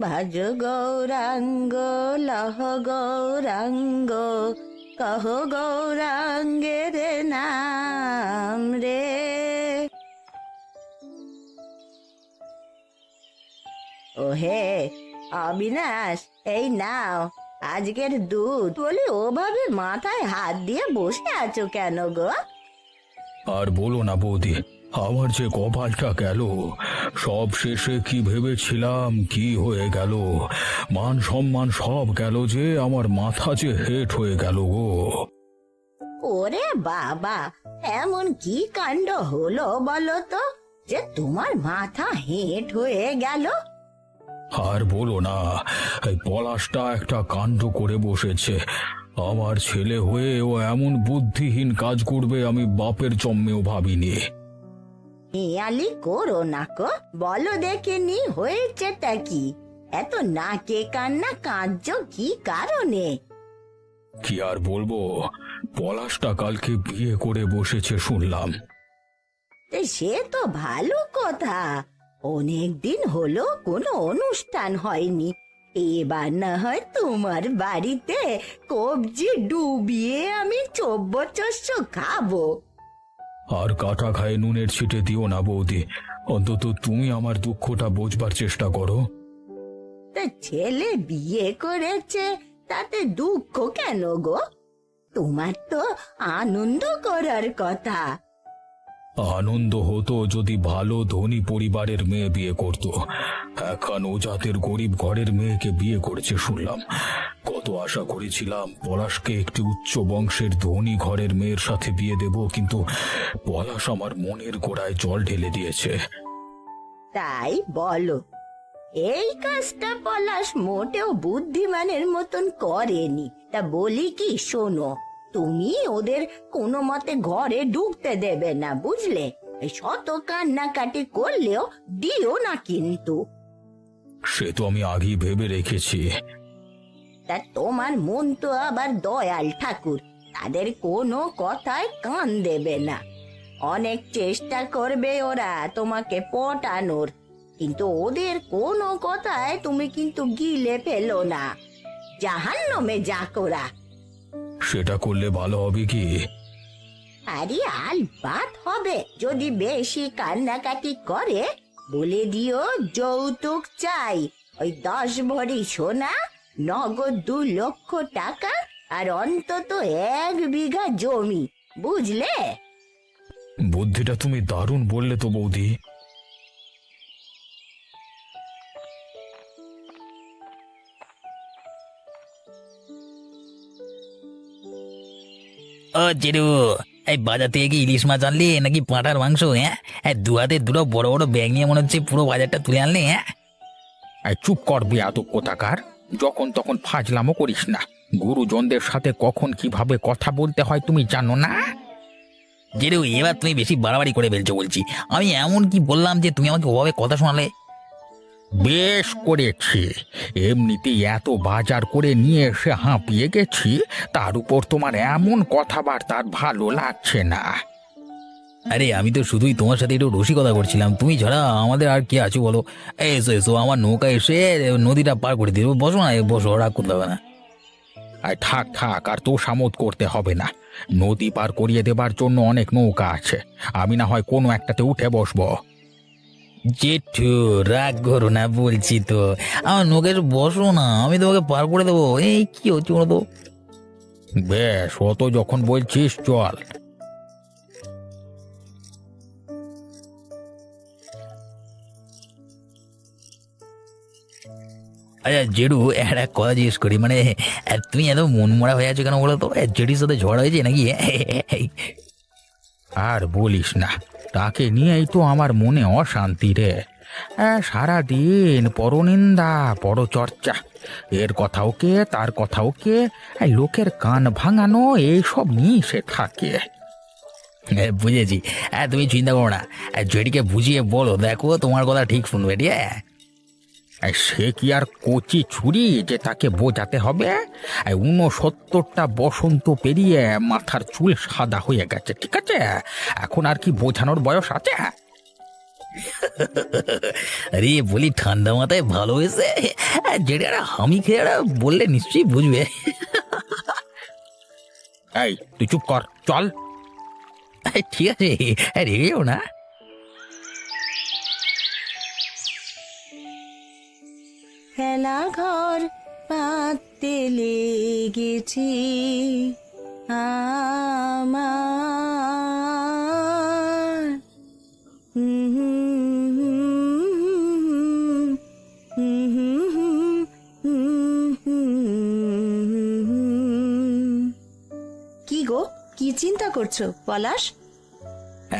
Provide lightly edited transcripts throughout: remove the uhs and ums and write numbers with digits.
ভজ গৌরাঙ্গ লহ গৌরাঙ্গ কহ গৌরাঙ্গের নাম রে। ওহে অবিনাশ, এই নাও আজকের দুধ। বলি ওভাবে মাথায় হাত দিয়ে বসে আছো কেন গো? আর বলো না বৌদি, আমার যে কপালটা গেল। সব শেষে কি ভেবেছিলাম, কি হয়ে গেল। মান সম্মান সব গেল, যে আমার মাথা যে হেট হয়ে গেল গো। ওরে বাবা, এমন কি কাণ্ড হলো বলো তো, যে তোমার মাথা হেঁট হয়ে গেল? আর বলো না, এই পলাশটা একটা কাণ্ড করে বসেছে। আমার ছেলে হয়ে ও এমন বুদ্ধিহীন কাজ করবে আমি বাপের জন্মেও ভাবিনি। হেয়ালি করো না কো, বলো দেখিনি হয়েছেটা কি? এত নাকে কান্না কাঁদছো কি কারণে? কি আর বলবো, পলাশটা কালকে বিয়ে করে বসেছে শুনলাম। সে তো ভালো কথা, অনেক দিন হলো কোনো অনুষ্ঠান হয়নি। এবার না হয় তোমার বাড়িতে কবজি ডুবিয়ে আমি চব্বচস্য খাবো। আর কাটা খায়ে নুনের ছিটে দিও না বৌদি, অন্তত তুমি আমার দুঃখটা বোঝবার চেষ্টা করো। তা ছেলে বিয়ে করেছে, তাতে দুঃখ কেন গো? তোমার তো আনন্দ করার কথা। আনন্দ হতো যদি ভালো ধনী পরিবারের মেয়ে বিয়ে করত। এখন ও জাতের গরিব ঘরের মেয়েকে বিয়ে করেছে শুনলাম। কত আশা করেছিলাম পলাশকে একটি উচ্চ বংশের ধনী ঘরের মেয়ের সাথে বিয়ে দেব, কিন্তু পলাশ আমার মনের গোড়ায় জল ঢেলে দিয়েছে। তাই বলো, এই কাজটা পলাশ মোটেও বুদ্ধিমানের মতন করেনি। তা বলি কি, শোনো, তুমি ওদের কোনো মতে ঘরে ঢুকতে দেবে না, বুঝলে? এই শত কান্নাকাটি করলেও দিও না কিন্তু। সে তো আমি আগেই ভেবে রেখেছি। তা তোমার মন তো আবার দয়াল ঠাকুর, তাদের কোনো কথায় কান দেবে না। অনেক চেষ্টা করবে ওরা তোমাকে পটানোর, কিন্তু ওদের কোনো কথায় তুমি কিন্তু গিলে ফেলো না। জাহান্নামে যা করা। সেটা করলে ভালো হবে কি? আরে আলবাত হবে, যদি বেশি কান্নাকাটি করে বলে দিও যৌতুক চাই। ওই 10 ভরি সোনা, নগদ 2 লক্ষ টাকা, আর অন্তত 1 বিঘা জমি, বুঝলে? বুদ্ধিটা তুমি দারুণ বললে তো বৌদি। ও চিরু, এই বাজার থেকে কি ইলিশ মাছ আনলি নাকি পাঁঠার মাংস? হ্যাঁ, দু হাতে দুটো বড় বড় ব্যাগ নিয়ে মনে হচ্ছে পুরো বাজারটা তুলে আনলি। চুপ কর বেয়াদব কোথাকার, যখন তখন ফাজলামো করিস না। গুরুজনদের সাথে কখন কিভাবে কথা বলতে হয় তুমি জানো না? চিরু, এবার তুমি বেশি বাড়াবাড়ি করে ফেলছো বলছি। আমি এমন কি বললাম যে তুমি আমাকে ওভাবে কথা শোনালে? বেশ করেছি, এমনিতেই এত বাজার করে নিয়ে এসে হাঁপিয়ে গেছি, তার উপর তোমার এমন কথাবার্তা আর ভালো লাগছে না। আরে আমি তো শুধুই তোমার সাথে একটু রসিকতা করছিলাম, তুমি ছাড়া আমাদের আর কে আছে বলো? এসো এসো, আমার নৌকা এসে নদীটা পার করে দিও। বসো না, বসো, রাগ করতে হবে না। আর থাক থাক, আর তো সামত করতে হবে না। নদী পার করিয়ে দেবার জন্য অনেক নৌকা আছে, আমি না হয় কোনো একটাতে উঠে বসবো। জেঠু, রাগ করো না বলছি তো। আমার নৌকা এসে বসো না, আমি তোমাকে পার করে দেবো। এই কি হচ্ছে বলো তো? বেশ, অত যখন বলছিস চল। আচ্ছা জেঠু, একটা কথা জিজ্ঞেস করি, মানে তুমি এত মন মরা হয়ে আছো কেন বলো তো? জেঠির সাথে ঝড় হয়েছে নাকি? আর বলিস না, তাকে নিয়েই তো আমার মনে অশান্তি রে। সারাদিন পরনিন্দা পরচর্চা, এর কথাও কে তার কথাও কে, লোকের কান ভাঙানো, এইসব নিয়ে সে থাকে। বুঝেছি। তুমি চিন্তা করো না, জেঠিকে বুঝিয়ে বলো, দেখো তোমার কথা ঠিক শুনবে, ঠিক আছে? সে কি আর কচি ছুরি যে তাকে বোঝাতে হবে? 69টা বসন্ত পেরিয়ে মাথার চুল সাদা হয়ে গেছে, ঠিক আছে? এখন আর কি বোঝানোর বয়স আছে? আরে বলি ঠান্ডা মাথায় ভালো হয়েছে, যেটা হামি খেয়ে বললে নিশ্চয়ই বুঝবে। এই তুই চুপ কর, চল। ঠিক আছে, রেগেও না। খেলা ঘর পাততে লেগেছি আমার। কি গো, কি চিন্তা করছো পলাশ?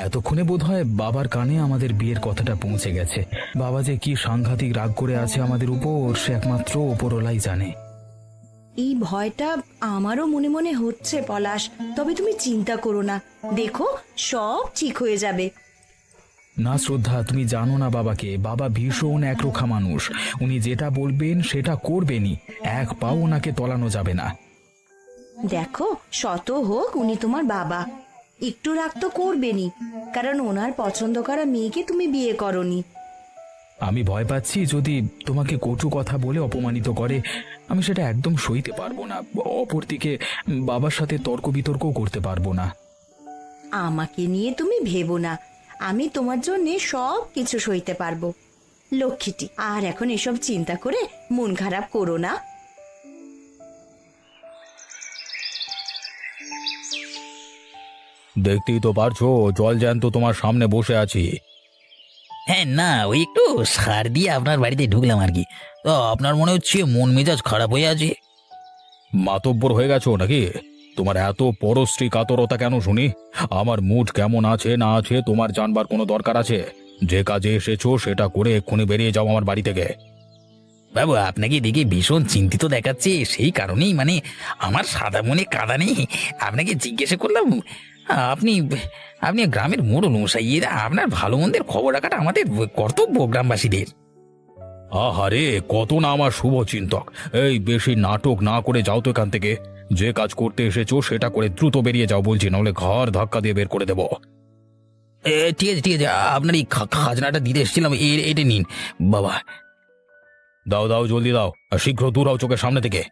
এতক্ষণে বোধহয় বাবার কানে আমাদের বিয়ের কথাটা পৌঁছে গেছে। বাবা যে কি সাংঘাতিক রাগ করে আছে আমাদের উপর, সে একমাত্র ওপরওয়ালাই জানে। এই ভয়টা আমারও মনে মনে হচ্ছে পলাশ, তবে তুমি চিন্তা করো না, দেখো সব ঠিক হয়ে যাবে। না শ্রদ্ধা, তুমি জানো না বাবাকে। বাবা ভীষণ একরোখা মানুষ, উনি যেটা বলবেন সেটা করবেনই, এক পাও ওনাকে তলানো যাবে না। দেখো, শত হোক উনি তোমার বাবা, একটু রাগ তো করবেনই, কারণ ওনার পছন্দ করা মেয়েকে তুমি বিয়ে করনি। আমি ভয় পাচ্ছি যদি তোমাকে কটু কথা বলে অপমানিত করে, আমি সেটা একদম সইতে পারবো না। অপরদিকে বাবার সাথে তর্ক বিতর্ক করতে পারবো না। আমাকে নিয়ে তুমি ভেবো না, আমি তোমার জন্য সব কিছু সইতে পারবো। লক্ষ্মীটি, আর এখন এসব চিন্তা করে মন খারাপ করো না। দেখতেই তো পারছো জল জ্যান্ত তোমার সামনে বসে আছি। হ্যাঁ, না ওই একটু সার দিয়ে আপনার বাড়িতে ঢুকলাম আর কি। তো আপনার মনে হচ্ছে মন মেজাজ খারাপ হয়ে আছে? মাতব্বর হয়ে গেছো নাকি? তোমার এত পরশ্রী কাতরতা কেন শুনি? আমার মুড কেমন আছে না আছে তোমার জানবার কোনো দরকার আছে? যে কাজে এসেছো সেটা করে এক্ষুনি বেরিয়ে যাও আমার বাড়ি থেকে। বাবু, আপনাকে দেখে ভীষণ চিন্তিত দেখাচ্ছে, সেই কারণেই মানে আমার সাদা মনে কাদা নেই, আপনাকে জিজ্ঞাসা করলাম। আপনি আপনি গ্রামের মোড়ল মশাই, এরা আপনার ভালো মন্দের খবর রাখাটা আমাদের কর্তব্য গ্রামবাসীদের। আহারে, কত না আমার শুভ চিন্তক। এই বেশি নাটক না করে যাও তো এখান থেকে। যে কাজ করতে এসেছো সেটা করে দ্রুত বেরিয়ে যাও বলছি, নাহলে ঘর ধাক্কা দিয়ে বের করে দেবো। ঠিক আছে, ঠিক আছে, আপনার এই খাজনাটা দিতে এসেছিলাম, এটা নিন বাবা। দাও দাও, জলদি দাও, আর শীঘ্র দূর হও চোখের সামনে থেকে।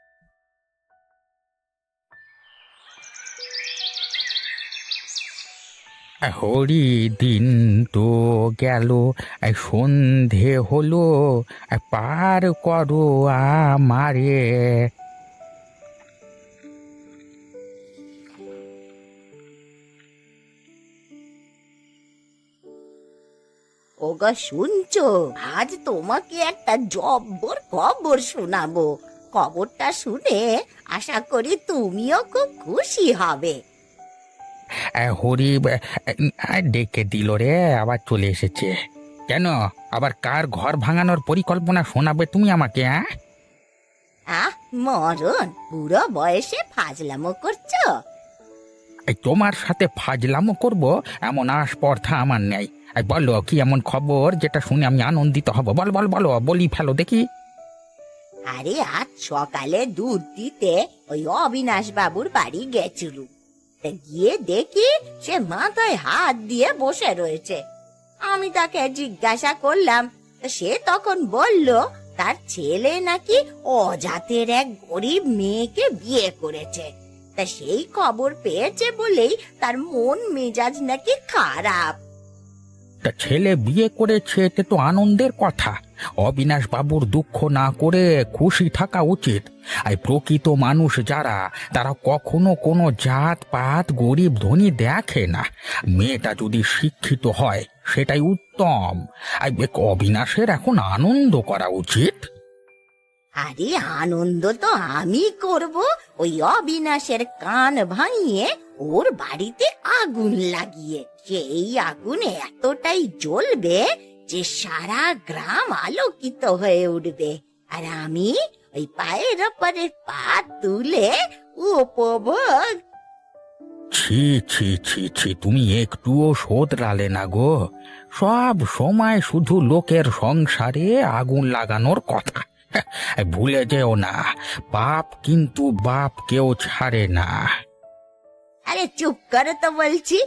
হরি দিন তো গেল, সন্ধে হলো, পার করো আমারে। ওগো শুনছো, আজ তোমাকে একটা জব্বর খবর শোনাবো। খবরটা শুনে আশা করি তুমিও খুব খুশি হবে। হরি ডেকে দিল রে, আবার চলে এসেছে কেন? আবার কার ঘর ভাঙানোর পরিকল্পনা শোনাবে তুমি আমাকে? আহ মরণ, বুড়ো বয়সে ফাজলামো করছো? তোমার সাথে ফাজলামো করব এমন আস্পর্ধা আমার নেই। বলো কি এমন খবর যেটা শুনে আমি আনন্দিত হব? বল বল বলো, বলি ফেলো দেখি। আরে আজ সকালে দুধ দিতে ওই অবিনাশ বাবুর বাড়ি গেছিলুম, তা গিয়ে দেখি সে মাথায় হাত দিয়ে বসে রয়েছে। আমি তাকে জিজ্ঞাসা করলাম, তা সে তখন বলল তার ছেলে নাকি অজাতের এক গরিব মেয়েকে বিয়ে করেছে, তা সেই খবর পেয়েছে বলেই তার মন মেজাজ নাকি খারাপ। তা ছেলে বিয়ে করেছে, এতে তো আনন্দের কথা। অবিনাশ বাবুর দুঃখ না করে খুশি থাকা উচিত। আর প্রকৃত মানুষ যারা, তারা কখনো কোনো জাত পাত গরিব ধনী দেখে না। মেয়েটা যদি শিক্ষিত হয় সেটাই উত্তম। আর অবিনাশের এখন আনন্দ করা উচিত। আরে আনন্দ তো আমি করব, ওই অবিনাশের কান ভাঙিয়ে ওর বাড়িতে আগুন লাগিয়ে। সেই আগুন এতটাই জ্বলবে যে সারা গ্রাম আলোকিত হয়ে উঠবে, আর আমি ওই পায়ের ওপরে পা তুলে উপভোগ। ছি ছি ছি ছি, তুমি একটুও শোধরালে না গো। সব সময় শুধু লোকের সংসারে আগুন লাগানোর কথা। ভুলে যেও না, পাপ কিন্তু বাপ কেউ ছাড়ে না। আরে চুপ করো তো বলছি,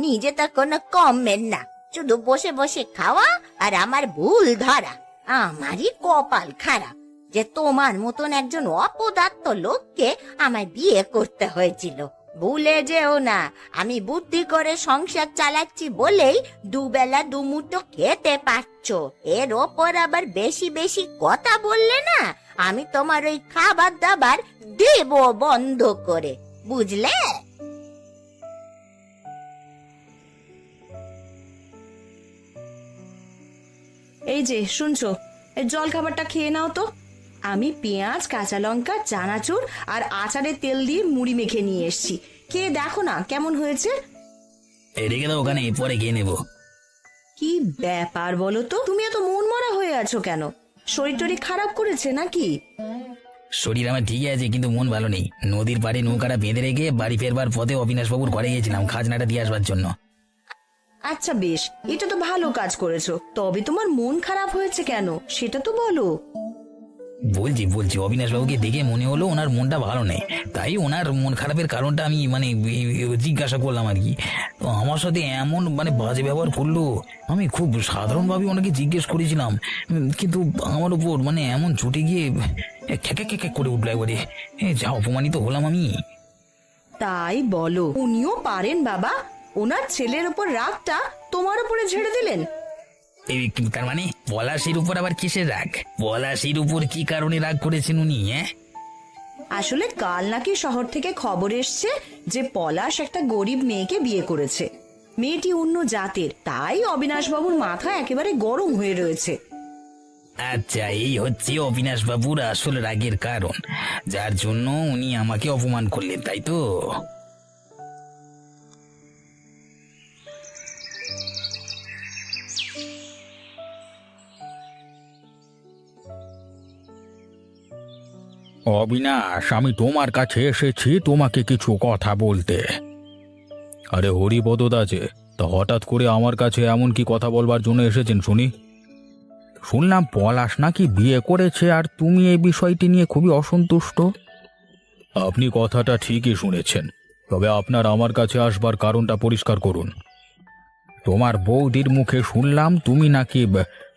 নিজে তো কোনো কমেন না, শুধু বসে বসে খাওয়া আর আমার ভুল ধরা। আমারই কপাল খারাপ যে তোমার মতন একজন অপদার্থ লোককে আমায় বিয়ে করতে হয়েছিল। ভুলে যেও না, আমি বুদ্ধি করে সংসার চালাচ্ছি বলেই দুবেলা দুমুঠো খেতে পারছো। এর ওপর আবার বেশি বেশি কথা বললে না, আমি তোমার ওই খাবার দাবার দেব বন্ধ করে, বুঝলে? এই যে শুনছো, এই জল খাবারটা খেয়ে নাও তো। আমি পেঁয়াজ, কাঁচা লঙ্কা, চানাচুর আর আচারের তেল দিয়ে মুড়ি মেখে নিয়ে এসেছি। খেয়ে দেখো না কেমন হয়েছে। রেখে দাও ওখানে, পরে খেয়ে নেবো। কি ব্যাপার বলো তো, তুমি এত মন মরা হয়ে আছো কেন? শরীর টরীর খারাপ করেছে নাকি? শরীর আমার ঠিকই আছে, কিন্তু মন ভালো নেই। নদীর পাড়ে নৌকাটা বেঁধে রেখে বাড়ি ফেরবার পথে অবিনাশ বাবুর ঘরে গেছিলাম খাজনাটা দিয়ে আসবার জন্য। আচ্ছা বেশ, এটা তো ভালো কাজ করেছো। তবে তোমার মন খারাপ হয়েছে কেন সেটা তো বলো। বলছি অবিনাশ বাবুকে দেখে মনে হলো ওনার মনটা ভালো নেই, তাই ওনার মন খারাপের কারণটা আমি জিজ্ঞাসা করলাম আর কি। তো আমার সাথে এমন বাজে ব্যবহার করলো। আমি খুব সাধারণভাবে ওনাকে জিজ্ঞেস করেছিলাম, কিন্তু আমার উপর এমন চটে গিয়ে খেকে করে উঠলো একবারে। যা অপমানিত হলাম আমি। তাই বলো? উনিও পারেন বাবা, ওনার ছেলের উপর রাগটা তোমার উপরে ঝেড়ে দিলেন। তার পলাশির উপর আবার কিসের রাগ? পলাশির উপর কি কারণে রাগ করেছেন উনি? আসলে কাল নাকি শহর থেকে খবর এসছে যে পলাশ একটা গরিব মেয়েকে বিয়ে করেছে। মেয়েটি অন্য জাতের, তাই অবিনাশ বাবুর মাথা একেবারে গরম হয়ে রয়েছে। আচ্ছা, এই হচ্ছে অবিনাশ বাবুর আসল রাগের কারণ, যার জন্য উনি আমাকে অপমান করলেন, তাই তো? অবিনাশ, আমি তোমার কাছে এসেছি তোমাকে কিছু কথা বলতে। আরে হরিপদদা যে, তা হঠাৎ করে আমার কাছে এমন কি কথা বলবার জন্য এসেছেন শুনি? শুনলাম পলাশ নাকি বিয়ে করেছে, আর তুমি এই বিষয়টি নিয়ে খুবই অসন্তুষ্ট। আপনি কথাটা ঠিকই শুনেছেন, তবে আপনার আমার কাছে আসবার কারণটা পরিষ্কার করুন। তোমার বৌদির মুখে শুনলাম তুমি নাকি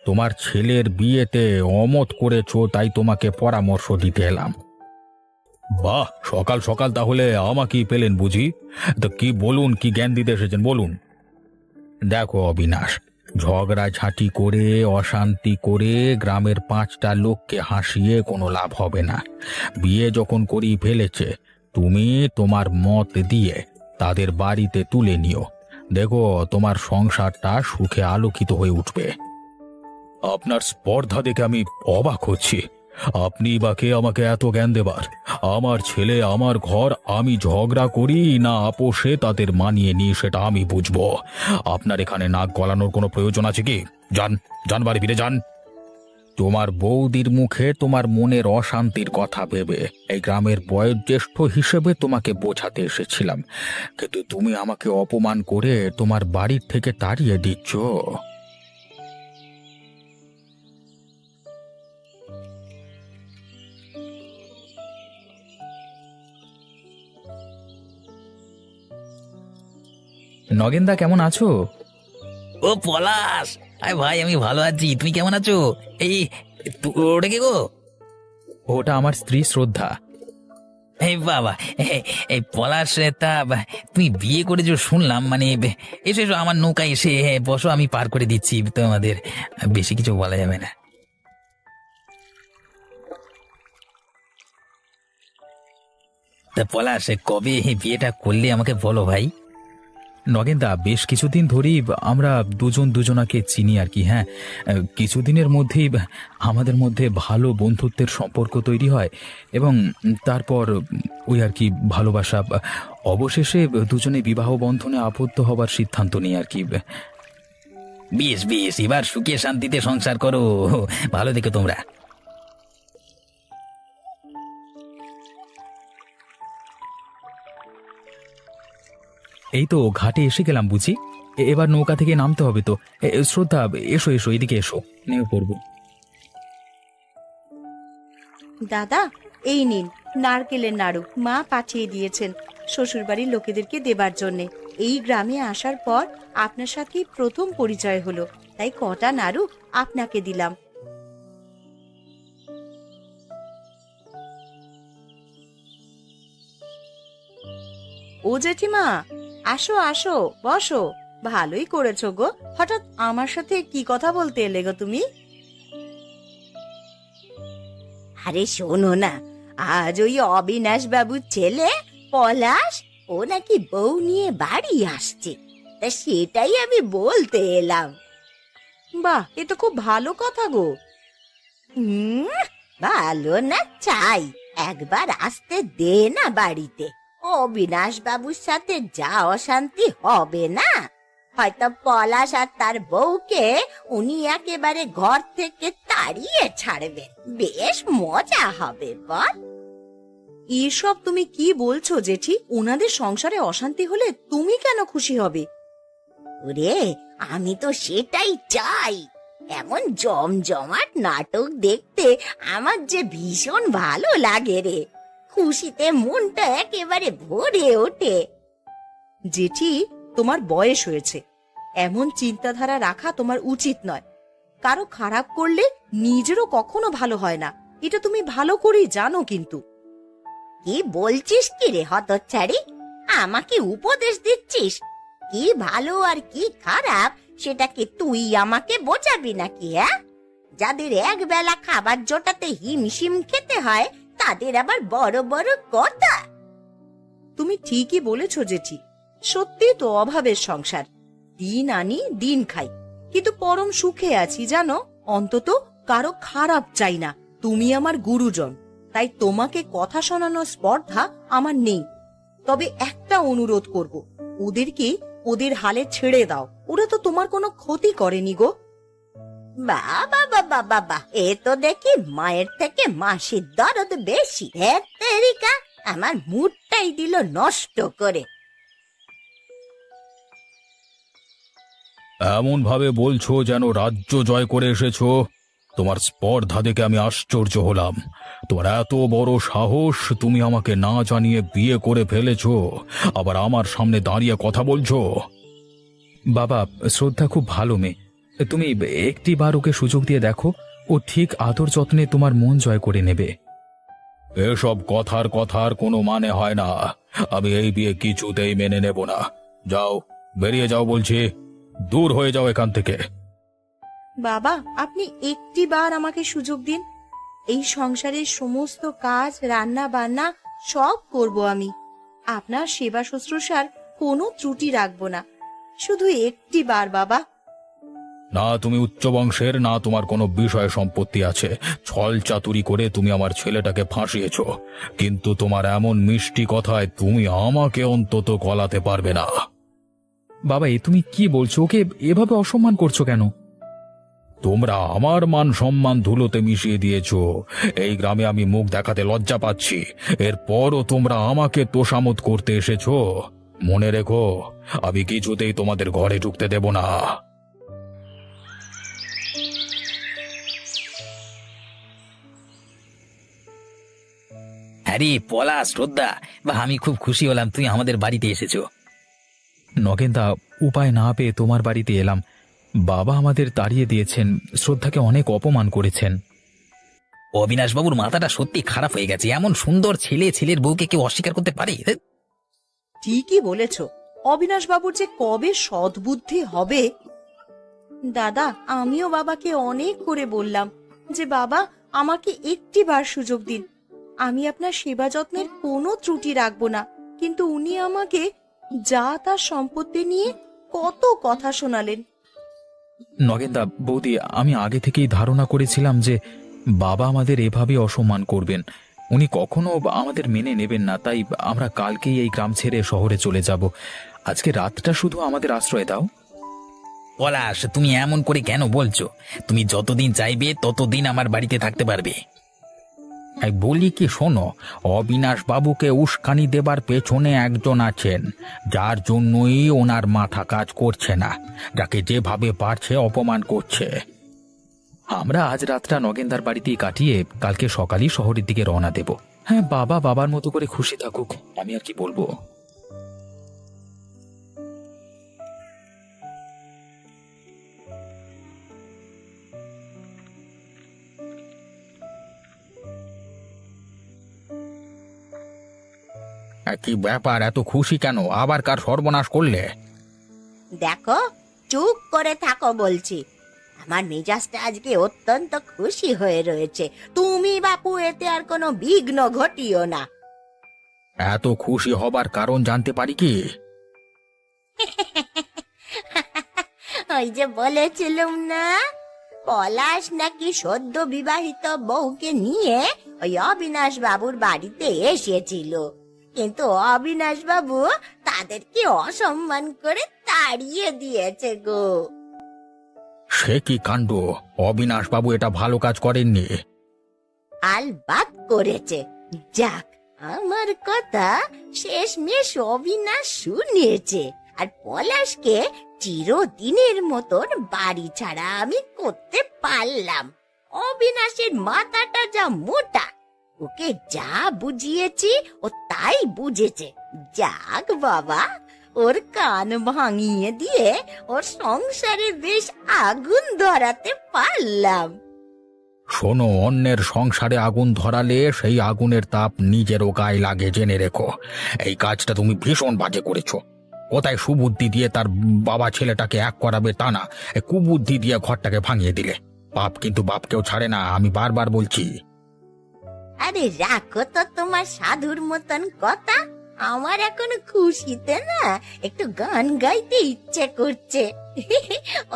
তোমার ছেলের বিয়েতে অমত করেছো, তাই তোমাকে পরামর্শ দিতে এলাম। বাহ, সকাল সকাল তাহলে আমাকেই পেলেন বুঝি? তো কি বলুন, কি জ্ঞান দিতে এসেছেন বলুন। দেখো অবিনাশ, ঝগড়াঝাঁটি করে অশান্তি করে গ্রামের 5টা লোককে হাসিয়ে কোনো লাভ হবে না। বিয়ে যখন করিয়ে ফেলেছে, তুমি তোমার মত দিয়ে তাদের বাড়িতে তুলে নিও। দেখো তোমার সংসারটা সুখে আলোকিত হয়ে উঠবে। আপনার স্পর্ধা দেখে আমি অবাক হচ্ছি। আপনি বা কে আমাকে এত জ্ঞান দেবার? আমার ছেলে, আমার ঘর, আমি ঝগড়া করি না আপোষে তাদের মানিয়ে নিই সেটা আমি বুঝবো। আপনার এখানে নাক গলানোর কোনো প্রয়োজন আছে কি? যান, যান বাড়ি ফিরে যান। তোমার বৌদির মুখে তোমার মনের অশান্তির কথা ভেবে এই গ্রামের বয়োজ্যেষ্ঠ হিসেবে তোমাকে বোঝাতে এসেছিলাম, কিন্তু তুমি আমাকে অপমান করে তোমার বাড়ির থেকে তাড়িয়ে দিচ্ছ। নগেনদা কেমন আছো? ও পলাশ, আরে ভাই আমি ভালো আছি, তুমি কেমন আছো? এই ওটা কে গো? ওটা আমার স্ত্রী শ্রদ্ধা। এই বাবা, এই পলাশ, তা তুমি বিয়ে করেছো শুনলাম, এসো এসো আমার নৌকায় এসে বসো, আমি পার করে দিচ্ছি তোমাদের। বেশি কিছু বলা যাবে না। তা পলাশ, কবে বিয়েটা করলে আমাকে বলো ভাই। নগেনদা, বেশ কিছুদিন ধরেই আমরা দুজন দুজনাকে চিনি আর কি। হ্যাঁ, কিছুদিনের মধ্যেই আমাদের মধ্যে ভালো বন্ধুত্বের সম্পর্ক তৈরি হয় এবং তারপর ওই আর কি ভালোবাসা, অবশেষে দুজনে বিবাহ বন্ধনে আবদ্ধ হবার সিদ্ধান্ত নিই আর কি। বেশ বেশ, এবার সুখে শান্তিতে সংসার করো, ভালো দেখো তোমরা। এই তো ঘাটে এসে গেলাম বুঝি। এবার নৌকা থেকে নামতে হবে তো। শ্রদ্ধা, এসো এসো, এদিকে এসো, নেমে পড়বো। দাদা, এই নিন নারকেলের নাড়ু, মা পাঠিয়ে দিয়েছেন শ্বশুরবাড়ির লোকেদেরকে দেবার জন্যে। এই গ্রামে আসার পর আপনার সাথে প্রথম পরিচয় হলো, তাই কটা নাড়ু আপনাকে দিলাম। ও জেঠিমা, আসো আসো, বসো। ভালোই করেছো গো, হঠাৎ আমার সাথে কি কথা বলতে এলে গো তুমি? আরে শোনো না, আজ ওই অবিনাশ বাবুর ছেলে পলাশ, ও নাকি বউ নিয়ে বাড়ি আসছে, তা সেটাই আমি বলতে এলাম। বাহ, এ তো খুব ভালো কথা গো। হুম, ভালো না চাই, একবার আসতে দে না বাড়িতে। অবিনাশ বাবুর সাথে যা অশান্তি হবে না, হয়তো পলাশ আর তার বউকে উনি একেবারে ঘর থেকে তাড়িয়ে ছাড়বে, বেশ মজা হবে বল। এসব তুমি কি বলছো জেঠি? ওনাদের সংসারে অশান্তি হলে তুমি কেন খুশি হবে? ওরে, আমি তো সেটাই চাই। এমন জমজমাট নাটক দেখতে আমার যে ভীষণ ভালো লাগে রে, খুশিতে মনটা একেবারে ভরে ওঠে। জেঠি, তোমার বয়স হয়েছে, এমন চিন্তাধারা রাখা তোমার উচিত নয়। কারো খারাপ করলে নিজেরও কখনো ভালো হয় না, এটা তুমি ভালো করেই জানো। কিন্তু কি বলছিস কি রে হতচ্ছাড়ি? আমাকে উপদেশ দিচ্ছিস? কি ভালো আর কি খারাপ সেটা কি তুই আমাকে বোঝাবি নাকি? হ্যাঁ, যাদের এক বেলা খাবার জোটাতে হিমশিম খেতে হয় তাদের আবার বড় বড় কথা। তুমি ঠিকই বলেছো জেঠি, সত্যি তো অভাবের সংসার, দিন আনি দিন খাই, কিন্তু পরম সুখে আছি জানো। অন্তত কারো খারাপ চাই না। তুমি আমার গুরুজন, তাই তোমাকে কথা শোনানোর স্পর্ধা আমার নেই। তবে একটা অনুরোধ করব, ওদেরকে ওদের হালে ছেড়ে দাও, ওরা তো তোমার কোনো ক্ষতি করেনি গো। বাবা বাবা বাবা, এ তো দেখি মায়ের থেকে মাসির দরদ বেশি। তেরিকা, আমার মুডটাই দিল নষ্ট করে। এমন ভাবে বলছো যেন রাজ্য জয় করে এসেছো। তোমার স্পর্ধা দেখে আমি আশ্চর্য হলাম। তোমার এত বড় সাহস, তুমি আমাকে না জানিয়ে বিয়ে করে ফেলেছো, আবার আমার সামনে দাঁড়িয়ে কথা বলছো। বাবা, শ্রদ্ধা খুব ভালো মেয়ে, তুমি একটি বার ওকে সুযোগ দিয়ে দেখো, ও ঠিক আদর যত্নে তোমার মন জয় করে নেবে। এসব কথার কোনো মানে হয় না। আমি এই বিয়ে কিছুতেই মেনে নেব না। যাও, বেরিয়ে যাও বলছি, দূর হয়ে যাও এখান থেকে। বাবা, আপনি একটি বার আমাকে সুযোগ দিন। এই সংসারের সমস্ত কাজ, রান্না বান্না সব করব আমি। আপনার সেবা শুশ্রূষার কোনো ত্রুটি রাখবো না, শুধু একটি বার বাবা। না তুমি উচ্চ বংশের, না তোমার কোনো বিষয় সম্পত্তি আছে। ছল চাতুরি করে তুমি আমার ছেলেটাকে ফাঁসিয়েছো, কিন্তু তোমার এমন মিষ্টি কথায় তুমি আমাকে অন্তত গলাতে পারবে না। বাবা, এ তুমি কি বলছো? ওকে এভাবে অসম্মান করছো কেন? তোমরা আমার মান সম্মান ধুলোতে মিশিয়ে দিয়েছো। এই গ্রামে আমি মুখ দেখাতে লজ্জা পাচ্ছি, এরপরও তোমরা আমাকে তোষামত করতে এসেছো। মনে রেখো, আমি কিছুতেই তোমাদের ঘরে ঢুকতে দেব না। আরে পলাশ, শ্রদ্ধা, বা আমি খুব খুশি হলাম তুমি আমাদের বাড়িতে এসেছো। নগেনদা, উপায় না পেয়ে তোমার বাড়িতে এলাম। বাবা আমাদের তাড়িয়ে দিয়েছেন, শ্রদ্ধাকে অনেক অপমান করেছেন। অবিনাশ বাবুর মাথাটা সত্যি খারাপ হয়ে গেছে, এমন সুন্দর ছেলে, ছেলের বউকে কেউ অস্বীকার করতে পারে? ঠিকই বলেছ, অবিনাশ বাবুর যে কবে সদ্বুদ্ধি হবে। দাদা, আমিও বাবাকে অনেক করে বললাম যে বাবা, আমাকে একটি বার সুযোগ দিন, আমি আপনার সেবা যত্নের কোনো ত্রুটি রাখবো না। কিন্তু উনি আমাকে যা তার সম্পত্তি নিয়ে কত কথা শোনালেন। নগেনদা, বৌদি, আমি আগে থেকেই ধারণা করেছিলাম যে বাবা আমাদের এভাবে অসম্মান করবেন। উনি কখনো আমাদের মেনে নেবেন না, তাই আমরা কালকেই এই গ্রাম ছেড়ে শহরে চলে যাব। আজকে রাতটা শুধু আমাদের আশ্রয় দাও। পলাশ, তুমি এমন করে কেন বলছো? তুমি যতদিন চাইবে ততদিন আমার বাড়িতে থাকতে পারবে। বলি কি শোনো, অবিনাশ বাবুকে উস্কানি দেবার পেছনে একজন আছেন, যার জন্যই ওনার মাথা কাজ করছে না, যাকে যেভাবে পারছে অপমান করছে। আমরা আজ রাতটা নগেনদার বাড়িতেই কাটিয়ে কালকে সকালই শহরের দিকে রওনা দেব। হ্যাঁ, বাবা বাবার মতো করে খুশি থাকুক, আমি আর কি বলবো। কি ব্যাপার, এত খুশি কেন? আবার কার সর্বনাশ করলে? দেখো, চুপ করে থাকো বলছি। আমার মেজাজটা আজকে অত্যন্ত খুশি হয়ে রয়েছে। তুমি বাপু এতে আর কোনো বিঘ্ন ঘটিও না। এত খুশি হবার কারণ জানতে পারি কি? ওই যে বলেছিলুম না, পলাশ নাকি সদ্য বিবাহিত বউকে নিয়ে ওই অবিনাশ বাবুর বাড়িতে এসেছিল, কিন্তু অবিনাশ বাবু তাদেরকে অসম্মান করে তাড়িয়ে দিয়েছে গো। সে কি কাণ্ড! অবিনাশ বাবু এটা ভালো কাজ করেননি। আলবাত করেছে। যাক, আমার কথা শেষমেশ অবিনাশ শুনেছে, আর পলাশকে চিরদিনের মতন বাড়ি ছাড়া আমি করতে পারলাম। অবিনাশের মাথাটা যা মোটা, ওকে যা বুঝিয়েছি ও তাই বুঝেছে। যাক বাবা, ওর কান ভাঙিয়ে দিয়ে ওর সংসারে বেশ আগুন ধরাতে পারলাম। শোনো, অন্যের সংসারে আগুন ধরালে সেই আগুনের তাপ নিজেরও গায়ে লাগে, জেনে রেখো। এই কাজটা তুমি ভীষণ বাজে করেছো। কোথায় সুবুদ্ধি দিয়ে তার বাবা ছেলেটাকে এক করাবে তা না, কুবুদ্ধি দিয়ে ঘরটাকে ভাঙিয়ে দিলে। বাপ কিন্তু বাপকেও ছাড়ে না, আমি বারবার বলছি। আরে রাখো তো তোমার সাধুর মতন কথা। আমার এখন খুশিতে না একটু গান গাইতে ইচ্ছে করছে।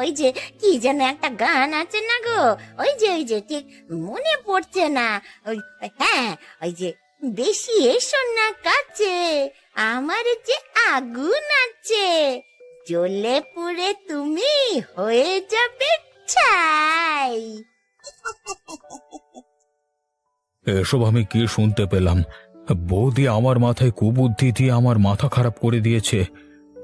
ওই যে কি যেন একটা গান আছে না গো, ওই যে ঠিক মনে পড়ছে না। ওই, হ্যাঁ, ওই যে বেশি এসো না কাছে, আমার যে আগুন আছে, জ্বলে পুড়ে তুমি হয়ে যাবে ছাই। এসব আমি কি শুনতে পেলাম? বৌদি আমার মাথায় কুবুদ্ধি দিয়ে আমার মাথা খারাপ করে দিয়েছে।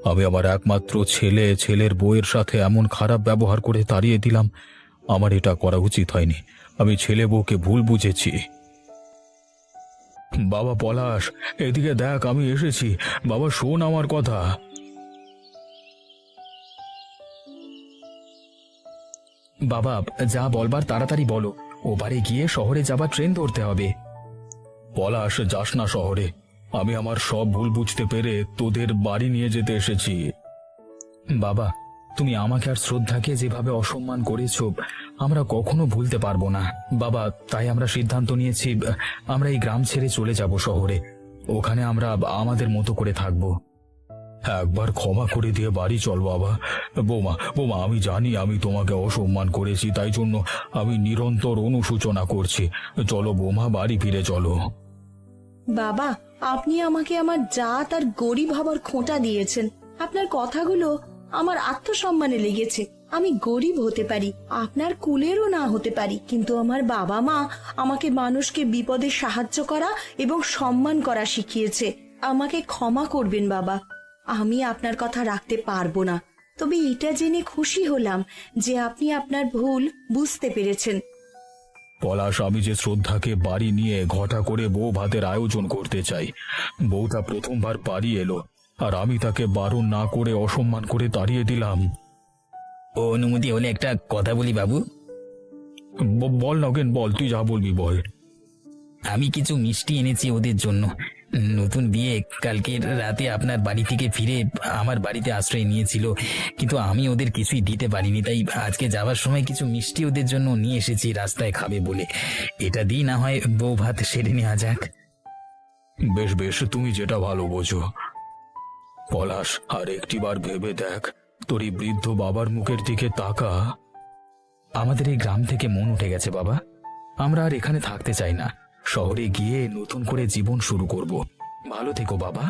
আমি আমার একমাত্র ছেলে, ছেলের বউয়ের সাথে এমন খারাপ ব্যবহার করে তাড়িয়ে দিলাম। আমার এটা করা উচিত হয়নি। আমি ছেলে বউকে ভুল বুঝেছি। বাবা পলাশ, এদিকে দেখ, আমি এসেছি। বাবা শোন আমার কথা। বাবা, যা বলবার তাড়াতাড়ি বলো। ওপারে গিয়ে শহরে যাবার ট্রেন ধরতে হবে। পলাশ, যাস না শহরে। আমি আমার সব ভুল বুঝতে পেরে তোদের বাড়ি নিয়ে যেতে এসেছি। বাবা, তুমি আমাকে আর শ্রদ্ধাকে যেভাবে অসম্মান করেছো, আমরা কখনো ভুলতে পারবো না। বাবা, তাই আমরা সিদ্ধান্ত নিয়েছি, আমরা এই গ্রাম ছেড়ে চলে যাব শহরে। ওখানে আমরা আমাদের মতো করে থাকবো। একবার ক্ষমা করে দিয়ে বাড়ি চল বাবা। বৌমা, বৌমা, আমি জানি আমি তোমাকে অসম্মান করেছি, তাই জন্য আমি নিরন্তর অনুশোচনা করছি। চলো বৌমা, বাড়ি ফিরে চলো। বাবা, আপনি আমাকে আমার জাত আর গরিব হবার খোঁটা দিয়েছেন। আপনার কথাগুলো আমার আত্মসম্মানে লেগেছে। আমি গরিব হতে পারি, আপনার কুলেরও না হতে পারি, কিন্তু আমার বাবা মা আমাকে মানুষকে বিপদে সাহায্য করা এবং সম্মান করা শিখিয়েছে। আমাকে ক্ষমা করবেন বাবা, আমি আপনার কথা রাখতে পারবো না। তবে এটা জেনে খুশি হলাম যে আপনি আপনার ভুল বুঝতে পেরেছেন। পলাশ, আমি যে শ্রদ্ধাকে বাড়ি নিয়ে ঘটা করে বউ ভাতের আয়োজন করতে চাই। বউটা প্রথমবার বাড়ি এলো, আর আমি তাকে বারণ না করে অসম্মান করে তাড়িয়ে দিলাম। ও অনুমতি হলে একটা কথা বলি বাবু। বল নগেন, বল, তুই যা বলবি বল। আমি কিছু মিষ্টি এনেছি ওদের জন্য। নতুন বিয়ে কালকে রাতে আপনার বাড়ি থেকে ফিরে আমার বাড়িতে আশ্রয় নিয়েছিল, কিন্তু আমি ওদের কিছুই দিতে পারিনি। তাই আজকে যাওয়ার সময় কিছু মিষ্টি ওদের জন্য নিয়ে এসেছি, রাস্তায় খাবে বলে। এটা দিয়ে না হয় বউ ভাত সেরে নেওয়া যাক। বেশ বেশ, তুমি যেটা ভালো বোঝো। পলাশ, আর একটিবার ভেবে দেখ, তোর এই বৃদ্ধ বাবার মুখের দিকে তাকা। আমাদের এই গ্রাম থেকে মন উঠে গেছে বাবা। আমরা আর এখানে থাকতে চাই না। শহরে গিয়ে নতুন করে জীবন শুরু করব। ভালো থেকো বাবা।